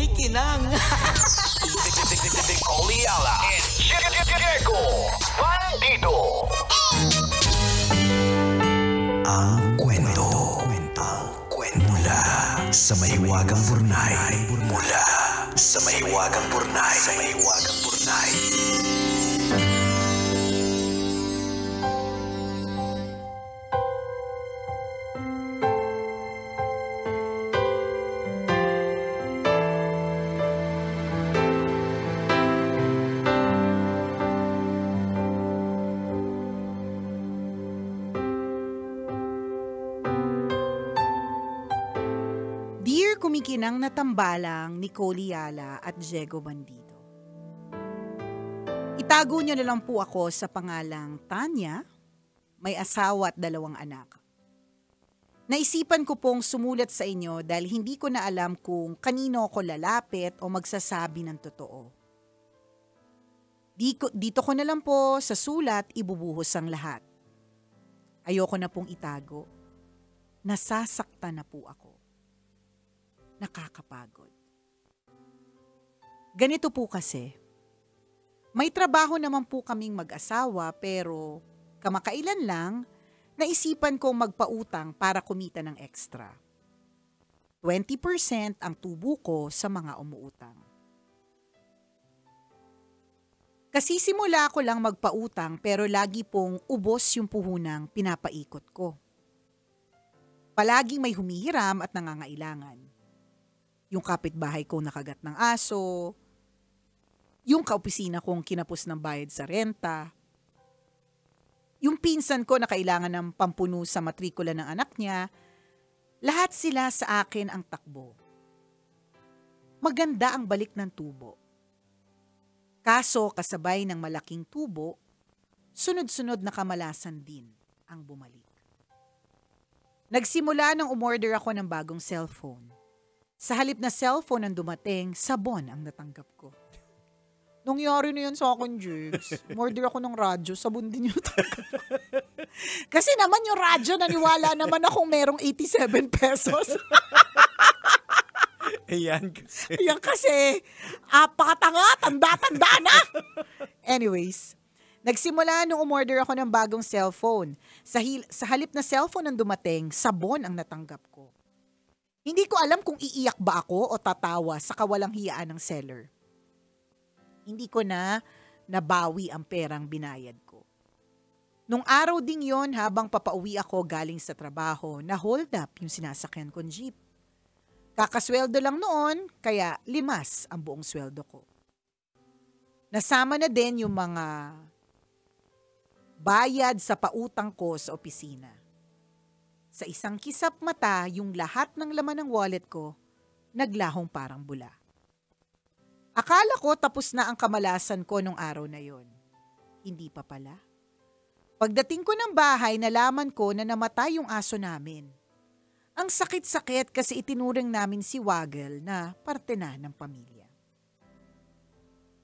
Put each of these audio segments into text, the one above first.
kumikinang. Oliala and Diego Bandido. Ang kwento. Mula sa mahiwagang burnay. Mula sa mahiwagang burnay. Dear kumikinang na tambalang Nicole Yala at Diego Bandido. Itago niyo na lang po ako sa pangalang Tanya, may asawa at 2 anak. Naisipan ko pong sumulat sa inyo dahil hindi ko na alam kung kanino ako lalapit o magsasabi ng totoo. Dito ko na lang po sa sulat ibubuhos ang lahat. Ayoko na pong itago. Nasasaktan na po ako. Nakakapagod. Ganito po kasi, may trabaho naman po kaming mag-asawa pero kamakailan lang naisipan kong magpautang para kumita ng extra. 20% ang tubo ko sa mga umuutang. Kasi simula ko lang magpautang pero lagi pong ubos yung puhunang pinapaikot ko. Palaging may humihiram at nangangailangan. Yung kapitbahay ko nakagat ng aso, yung kaopisina kong kinapos ng bayad sa renta, yung pinsan ko na kailangan ng pampuno sa matrikula ng anak niya, lahat sila sa akin ang takbo. Maganda ang balik ng tubo. Kaso kasabay ng malaking tubo, sunod-sunod na kamalasan din ang bumalik. Nagsimula nang umorder ako ng bagong cellphone. Sa halip na cellphone ang dumating, sabon ang natanggap ko. Nangyari na yan sa akin, Jigs. Umorder ako ng radyo, sabon din yung natanggap ko. Kasi naman yung radyo, naniwala naman akong merong 87 pesos. Ayan kasi. Ayan kasi, apakatanga, tanda-tanda na. Anyways, nagsimula nung umorder ako ng bagong cellphone. Sa halip na cellphone ang dumating, sabon ang natanggap ko. Hindi ko alam kung iiyak ba ako o tatawa sa kawalang hiyaan ng seller. Hindi ko na nabawi ang perang binayad ko. Nung araw ding yon habang papauwi ako galing sa trabaho, na hold up yung sinasakyan kong jeep. Kakasweldo lang noon, kaya limas ang buong sweldo ko. Nasama na din yung mga bayad sa pautang ko sa opisina. Sa isang kisap mata, yung lahat ng laman ng wallet ko, naglahong parang bula. Akala ko tapos na ang kamalasan ko nung araw na yon. Hindi pa pala. Pagdating ko ng bahay, nalaman ko na namatay yung aso namin. Ang sakit-sakit kasi itinuring namin si Waggle na parte na ng pamilya.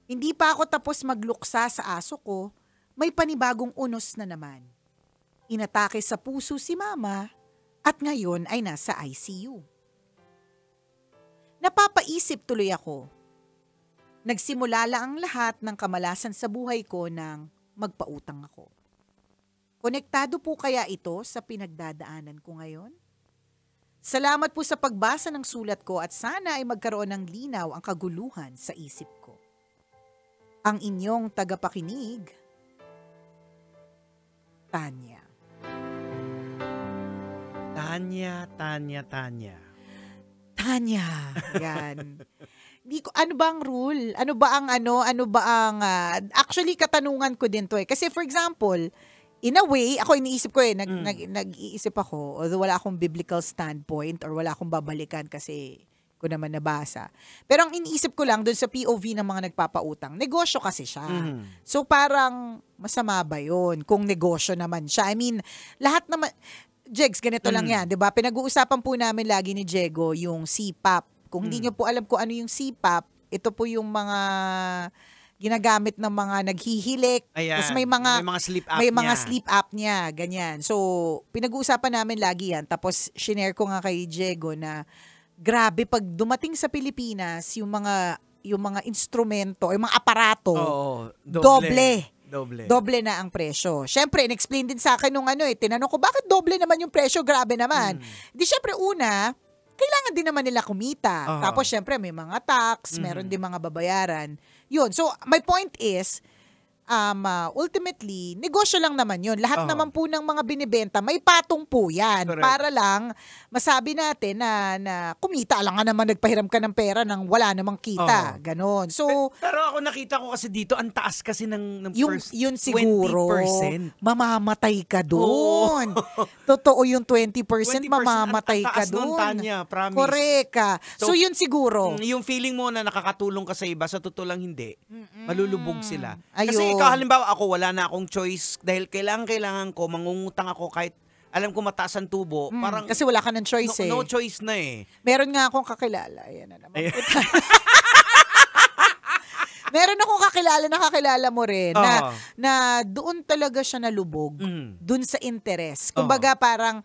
Hindi pa ako tapos magluksa sa aso ko, may panibagong unos na naman. Inatake sa puso si Mama at ngayon ay nasa ICU. Napapaisip tuloy ako. Nagsimula lang ang lahat ng kamalasan sa buhay ko nang magpautang ako. Konektado po kaya ito sa pinagdadaanan ko ngayon? Salamat po sa pagbasa ng sulat ko at sana ay magkaroon ng linaw ang kaguluhan sa isip ko. Ang inyong tagapakinig, Tanya. Tanya. Yan. Di ko, ano ba ang rule? Actually, katanungan ko din to eh. Kasi for example, in a way, ako iniisip ko eh, nag-iisip ako, although wala akong biblical standpoint or wala akong babalikan kasi ko naman nabasa. Pero ang iniisip ko lang doon sa POV ng mga nagpapautang, negosyo kasi siya. So parang masama ba yun kung negosyo naman siya? I mean, lahat naman, Jegs, ganito lang yan, di ba? Pinag-uusapan po namin lagi ni Diego yung CPAP. Kung hindi nyo po alam kung ano yung CPAP, ito po yung mga ginagamit ng mga naghihilik. Ayan, Tapos may mga sleep apnea, ganyan. So, pinag-uusapan namin lagi yan. Tapos, shinare ko nga kay Diego na grabe pag dumating sa Pilipinas yung mga instrumento, yung mga aparato, Oo, doble. Doble. Doble na ang presyo. Syempre, in-explain din sa akin nung tinanong ko, bakit doble naman yung presyo? Grabe naman. Di syempre, una, kailangan din naman nila kumita. Oo. Tapos, syempre, may mga tax, meron din mga babayaran. Yun. So, my point is, ultimately, negosyo lang naman yun. Lahat Oo. naman po ng mga binibenta, may patong po yan. Correct. Para lang, masabi natin na kumita lang nga naman, nagpahiram ka ng pera nang wala namang kita. Oo. Ganon. So, Pero ako nakita ko kasi dito, ang taas kasi ng yun siguro, 20%. mamamatay ka doon. Totoo yung 20%, 20% mamamatay ang ka taas nun, doon. Tanya, promise. Correct ka. So, So, yun siguro. Yung feeling mo na nakakatulong ka sa iba, sa totoo lang hindi. Malulubog sila. Ayun. Kasi ikaw, halimbawa ako, wala na akong choice dahil kailangan ko, mangungutang ako kahit alam ko mataas ang tubo. Parang Kasi wala ka ng choice no choice na eh. Meron nga akong kakilala. Ayan na naman. Ayan. Meron akong kakilala mo rin Oo. na doon talaga siya nalubog. Doon sa interest. Kumbaga parang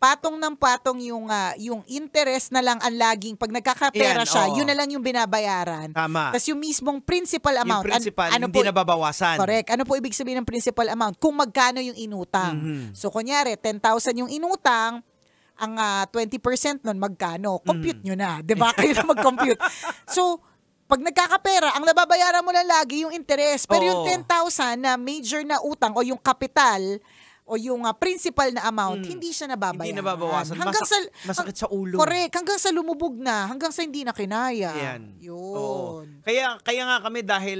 patong ng patong yung interest na lang ang laging pag nagkakapera Yan, siya, oo. yun na lang yung binabayaran. Tama. Tapos yung mismong principal Yung amount. principal, ano hindi po, nababawasan. correct. Ano po ibig sabihin ng principal amount? Kung magkano yung inutang. So kunyari, 10,000 yung inutang, ang 20% nun magkano? Compute nyo na. Diba? Kayo na mag-compute. So, pag nagkakapera, ang nababayaran mo lang lagi yung interest. Pero yung Oo. 10,000 na major na utang o yung capital o yung principal na amount, hindi siya nababayaran. Hindi nababawasan. Masakit sa ulo. Correct. Hanggang sa lumubog na. Hanggang sa hindi na kinaya. Yan. Yun. Oo. Kaya nga kami dahil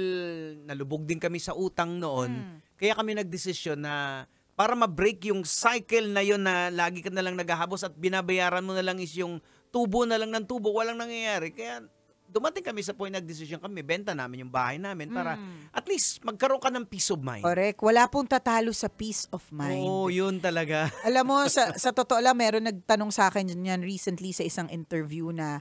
nalubog din kami sa utang noon, kaya kami nagdesisyon na para ma-break yung cycle na yun na lagi ka na lang naghahabos at binabayaran mo na lang is yung tubo na lang ng tubo, walang nangyayari. Kaya dumating kami sa point, nagdesisyon kami, benta namin yung bahay namin para at least magkaroon ka ng peace of mind. Correct. Wala pong tatalo sa peace of mind. Oo, yun talaga. Alam mo, sa totoo lang, meron nagtanong sa akin yan recently sa isang interview na,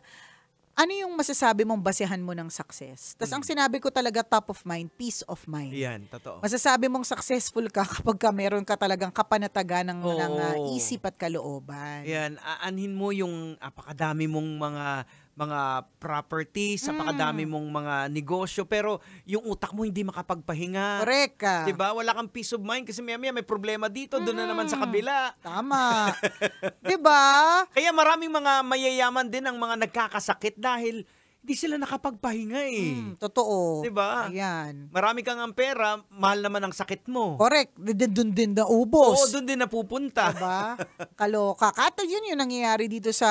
ano yung masasabi mong basehan mo ng success? Tapos ang sinabi ko talaga, top of mind, peace of mind. Yan, totoo. Masasabi mong successful ka kapag meron ka talagang kapanatagan ng Oo. isip at kalooban. Yan, aanhin mo yung apakadami mong mga properties, apakadami mong mga negosyo, pero yung utak mo hindi makapagpahinga. Correct ka. Diba? Wala kang peace of mind kasi may problema dito, doon na naman sa kabila. Tama. Diba? Kaya maraming mga mayayaman din ang mga nagkakasakit dahil hindi sila nakapagpahinga eh. Totoo. Diba? Ayan. Marami kang ang pera, mahal naman ang sakit mo. Correct. Doon din na ubos. Oo, doon din napupunta. Diba? Kaloka. Kata yun yung nangyayari dito sa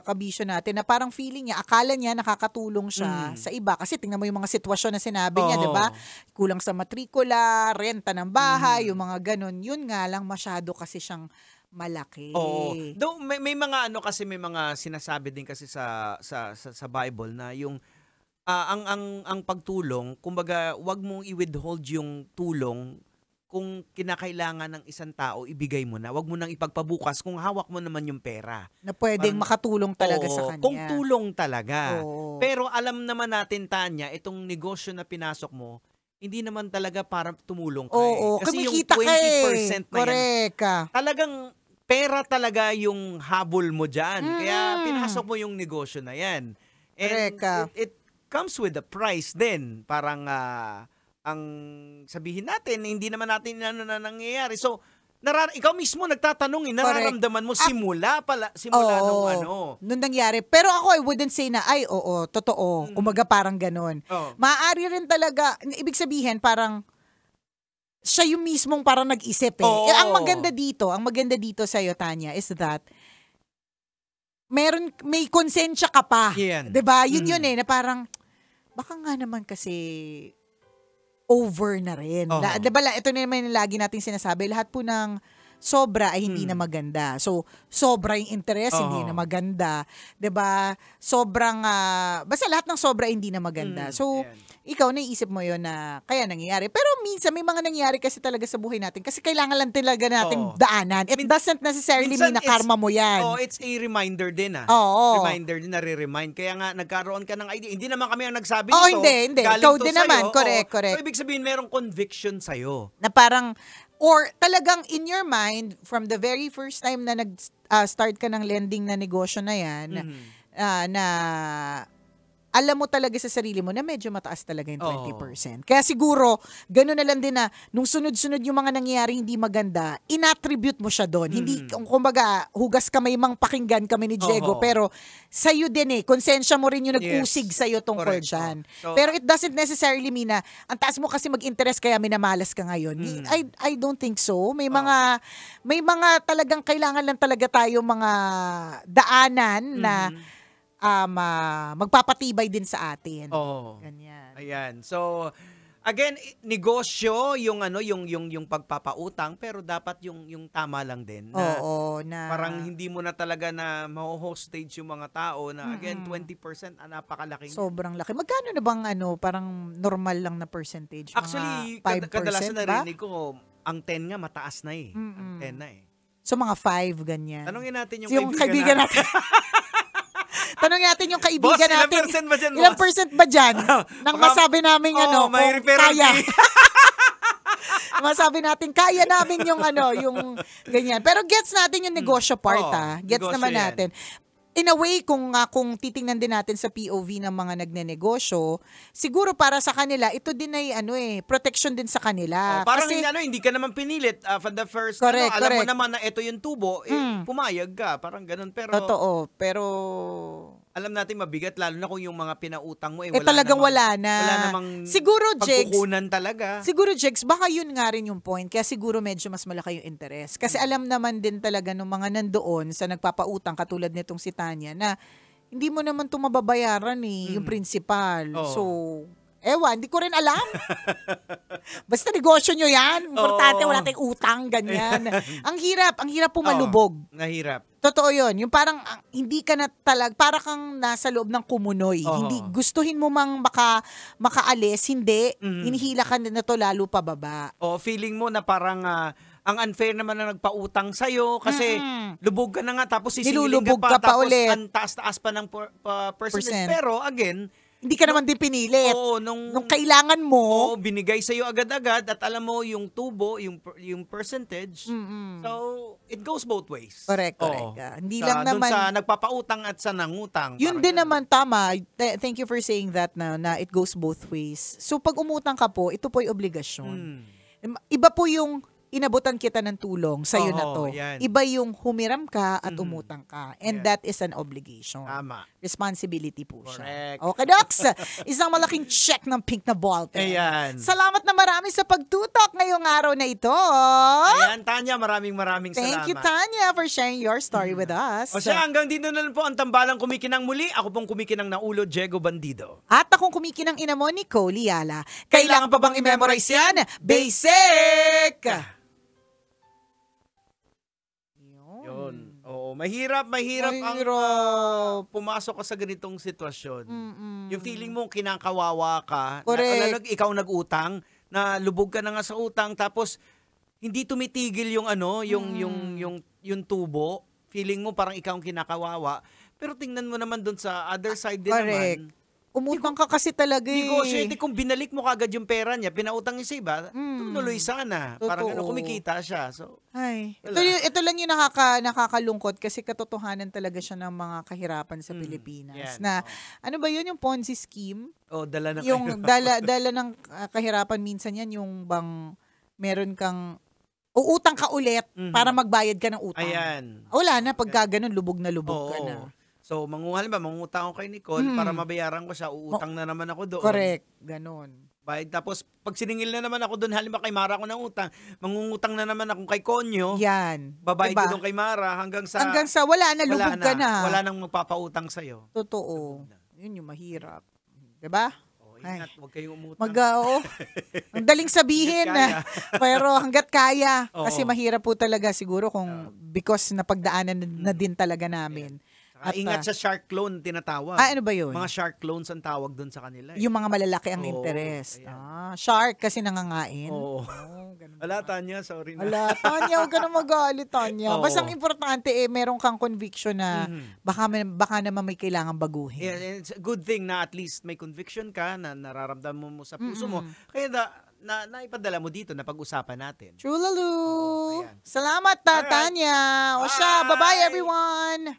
kabisyo natin na parang feeling niya, akala niya nakakatulong siya sa iba. Kasi tingnan mo yung mga sitwasyon na sinabi niya, Oo. diba? Kulang sa matrikula, renta ng bahay, yung mga ganun. Yun nga lang masyado kasi siyang malaki. Oo. Though may mga kasi may mga sinasabi din kasi sa Bible na yung ang pagtulong, kumbaga, wag mong i-withhold yung tulong kung kinakailangan ng isang tao, ibigay mo na. Wag mo nang ipagpabukas kung hawak mo naman yung pera. Na pwedeng makatulong talaga Oo, sa kanya. kung tulong talaga. Oo. Pero alam naman natin, Tanya, itong negosyo na pinasok mo, hindi naman talaga para tumulong ka. Oo, Kasi yung kumikita ka 20% na yan, Correct ka. talagang pera talaga yung habol mo dyan. Kaya pinasok mo yung negosyo na yan. And Correct ka. it comes with a price din. Parang ang sabihin natin, hindi naman natin ano na nangyayari. So, ikaw mismo nagtatanong, nararamdaman mo simula nung ano. Nung nangyari. Pero ako, I wouldn't say na, ay, oo, totoo. Kumaga parang ganun. Oo. Maaari rin talaga, ibig sabihin, parang, siya yung mismong parang nag-isip eh. Oo. Ang maganda dito sa'yo, Tanya, is that, may konsensya ka pa. Yan. 'Di ba? Yun eh, na parang, baka nga naman kasi, over na rin. Oo. Diba, ito na naman yung lagi nating sinasabi, lahat po ng sobra ay hindi na maganda. So, sobra yung interest, hindi na maganda. 'Di ba? Sobrang, basta lahat ng sobra hindi na maganda. So, ayan. ikaw naisip mo yon na kaya nangyayari. Pero minsan, may mga nangyayari kasi talaga sa buhay natin. Kasi kailangan lang talaga nating daanan. It doesn't necessarily mean na karma mo yan. It's a reminder din Oo. Reminder din, nare-remind. Kaya nga, nagkaroon ka ng idea. Hindi naman kami ang nagsabi Oo, nito. hindi. Galing Ikaw to din sa'yo. naman. Oo. Correct. So, ibig sabihin, merong conviction sa'yo. Na parang, or talagang in your mind, from the very first time na nag-start ka ng lending na negosyo na yan, na alam mo talaga sa sarili mo na medyo mataas talaga yung 20%. Kaya siguro, gano'n na lang din na nung sunod-sunod yung mga nangyayari hindi maganda, inattribute mo siya doon. Hindi, kumbaga, hugas kamay mang pakinggan kami ni Diego, pero sa'yo din konsensya mo rin yung nag-usig sa'yo tungkol dyan. So, pero it doesn't necessarily mean na ang taas mo kasi mag-interest kaya minamalas ka ngayon. I don't think so. May mga talagang kailangan lang talaga tayo mga daanan na magpapatibay din sa atin. Ganyan. Ayan. So, again, negosyo yung pagpapautang pero dapat yung tama lang din na parang hindi mo na talaga na ma-hostage yung mga tao na again 20% napakalaki. Sobrang laki. Magkano na bang parang normal lang na percentage? Actually, mga 5% kadalasan ba? narinig ko ang 10 nga mataas na Ang 10 na So mga 5 ganyan. Tanungin natin yung kaibigan natin. Tanongin natin yung kaibigan Boss, natin. ilang percent ba dyan, Ilang percent ba dyan? Nang masabi namin may kung kaya. masabi natin, kaya namin yung yung ganyan. Pero gets natin yung negosyo part, Gets negosyo naman yan. natin. In a way, kung titingnan din natin sa POV ng mga nagnenegosyo, siguro para sa kanila, ito din ay protection din sa kanila. Parang kasi, hindi ka naman pinilit for the first, correct, alam mo naman na ito yung tubo, pumayag ka, parang ganun. Pero, totoo, pero alam natin mabigat, lalo na kung yung mga pinautang mo, talagang wala na. Wala namang siguro, Jegs, pagkukunan talaga. Siguro, Jegs, baka yun nga rin yung point. Kaya siguro medyo mas malaki yung interest. Kasi alam naman din talaga ng mga nandoon sa nagpapautang, katulad nitong si Tanya, na hindi mo naman ito mababayaran yung principal. So, ewan, hindi ko rin alam. Basta negosyo nyo yan. Importante, wala tayong utang, ganyan. Ang hirap pumalubog. Nahirap. Totoo yun. Yung parang hindi ka na para kang nasa loob ng kumunoy. Hindi, gustuhin mo mang makaalis, hindi. Hinihila ka na to lalo pababa. Feeling mo na parang ang unfair naman na nagpautang sa'yo kasi lubog ka na nga tapos sisingilin ka pa tapos ulit. ang taas-taas pa ng percentage. Pero again, hindi ka naman din pinilit. Nung kailangan mo. Binigay sa'yo agad-agad at alam mo yung tubo, yung percentage. So, it goes both ways. Correct. Hindi lang naman. Dun sa nagpapautang at sa nangutang. Yun din naman, tama. Thank you for saying that na it goes both ways. So, pag umutang ka po, ito po yung obligasyon. Iba po yung inabutan kita ng tulong sa'yo na to. Yan. Iba yung humiram ka at umutang ka. And that is an obligation. Tama. Responsibility po Correct. siya. Okay, Docs? Isang malaking check ng pink na ballpen. Ayan. Salamat na marami sa pagtutok ngayong araw na ito. Ayan, Tanya, maraming salamat. Thank you, Tanya, for sharing your story with us. O siya, hanggang dito na lang po ang tambalang kumikinang muli. Ako pong kumikinang na ulo, Diego Bandido. At akong kumikinang ina mo, Nicole Liala. Kailangan pa bang i-memorize yan? Basic! Yun. Oo, mahirap ang pumasok ka sa ganitong sitwasyon. Yung feeling mo kinakawawa ka, correct. Ikaw nag-utang, na lubog ka na nga sa utang, tapos hindi tumitigil yung yung tubo. Feeling mo parang ikaw ang kinakawawa. Pero tingnan mo naman dun sa other side din naman. Umutang ka kasi talaga negosyo, kung binalik mo kagad yung pera niya, pinautang niya sa iba, tumuloy sana. Totoo. Parang kumikita siya. So, ito lang yung nakakalungkot kasi katotohanan talaga siya ng mga kahirapan sa Pilipinas. Yan. Na, ano ba yun, yung Ponzi scheme? dala na Yung dala ng kahirapan minsan yan, yung bang meron kang uutang ka ulit para magbayad ka ng utang. Ayan. Wala na, pagka ganun, lubog na lubog ka na. So, mangungutang ako kay Nicole para mabayaran ko siya, uutang na naman ako doon. Correct, ganun. Tapos, pag siningil na naman ako doon, halimbawa kay Mara ako ng utang, mangungutang na naman ako kay Konyo. Yan. Babayad ko doon kay Mara hanggang sa wala na, lubog ka na. Wala nang magpapautang sa'yo. Totoo. Yun yung mahirap. Diba? Ingat, huwag kayong umutang. Ang daling sabihin na, pero hanggat kaya. Oo. Kasi mahirap po talaga siguro kung because napagdaanan na din talaga namin. At, ingat sa shark loan tinatawag. Ano ba yun? Mga shark loans ang tawag doon sa kanila. Yung mga malalaki ang interest. Shark kasi nangangain. Oo. Wala, Tanya, sorry na. Wala, Tanya, huwag ka na magalit, Tanya. Basta ang importante, meron kang conviction na baka naman may kailangan baguhin. Yeah, it's a good thing na at least may conviction ka na nararamdaman mo sa puso mo. Kaya naipadala mo dito na pag-usapan natin. True, Lalu. Salamat, Tanya. O siya, bye-bye, everyone.